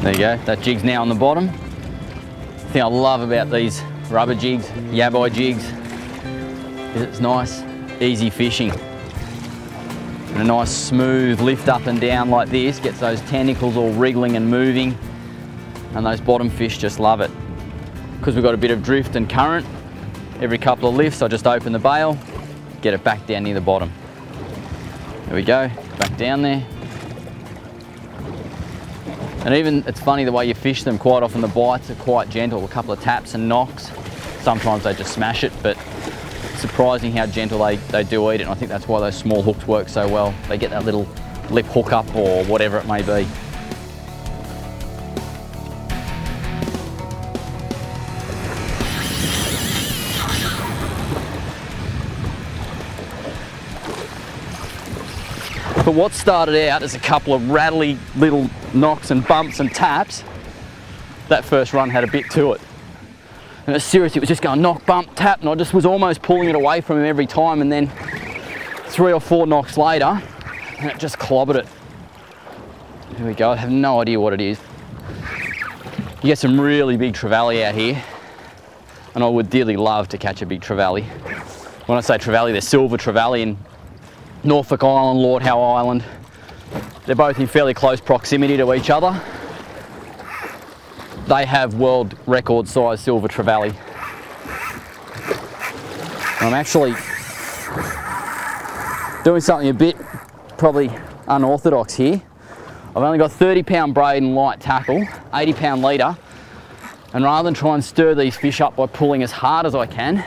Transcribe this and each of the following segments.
There you go, that jig's now on the bottom. The thing I love about these rubber jigs, Yabai jigs, is it's nice, easy fishing. And a nice smooth lift up and down like this gets those tentacles all wriggling and moving, and those bottom fish just love it. Because we've got a bit of drift and current, every couple of lifts I just open the bail, get it back down near the bottom. There we go, back down there. And even, it's funny the way you fish them, quite often the bites are quite gentle, a couple of taps and knocks. Sometimes they just smash it, but surprising how gentle they do eat it, and I think that's why those small hooks work so well. They get that little lip hook up or whatever it may be. But what started out as a couple of rattly little knocks and bumps and taps, that first run had a bit to it. And it seriously was just going knock, bump, tap, and I just was almost pulling it away from him every time, and then 3 or 4 knocks later, and it just clobbered it. There we go, I have no idea what it is. You get some really big trevally out here, and I would dearly love to catch a big trevally. When I say trevally, they're silver trevally in Norfolk Island, Lord Howe Island. They're both in fairly close proximity to each other. They have world record size silver trevally. I'm actually doing something a bit probably unorthodox here. I've only got 30-pound braid and light tackle, 80-pound leader, and rather than try and stir these fish up by pulling as hard as I can,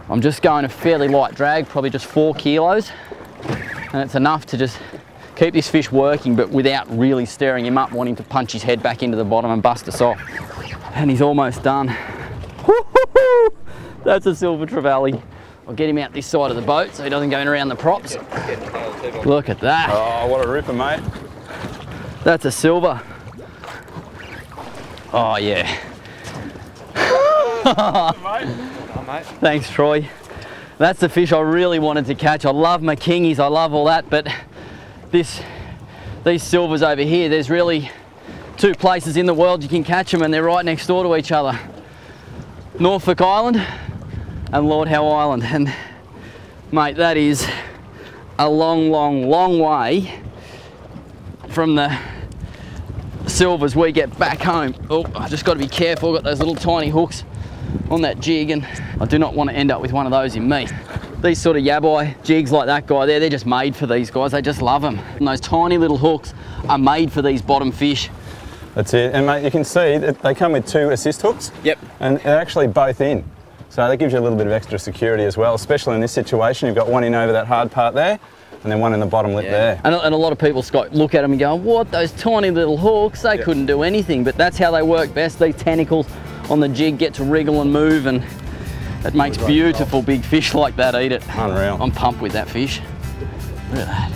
I'm just going a fairly light drag, probably just 4 kilos, and it's enough to just keep this fish working, but without really stirring him up, wanting to punch his head back into the bottom and bust us off. And he's almost done. That's a silver trevally. I'll get him out this side of the boat so he doesn't go in around the props. Look at that. Oh, what a ripper, mate. That's a silver. Oh, yeah. Mate. Thanks, Troy. That's the fish I really wanted to catch. I love my kingies, I love all that, but these silvers over here, there's really 2 places in the world you can catch them, and they're right next door to each other. Norfolk Island and Lord Howe Island. And mate, that is a long, long, long way from the silvers we get back home. Oh, I just got to be careful. I've got those little tiny hooks on that jig, and I do not want to end up with one of those in me. These sort of Yabai jigs like that guy there, they're just made for these guys. They just love them. And those tiny little hooks are made for these bottom fish. That's it. And mate, you can see that they come with 2 assist hooks. Yep. And they're actually both in. So that gives you a little bit of extra security as well, especially in this situation. You've got one in over that hard part there, and then one in the bottom lip there. And a lot of people, Scott, look at them and go, what, those tiny little hooks, they couldn't do anything. But that's how they work best. These tentacles on the jig get to wriggle and move, and it makes beautiful big fish like that eat it. Unreal. I'm pumped with that fish. Look at that.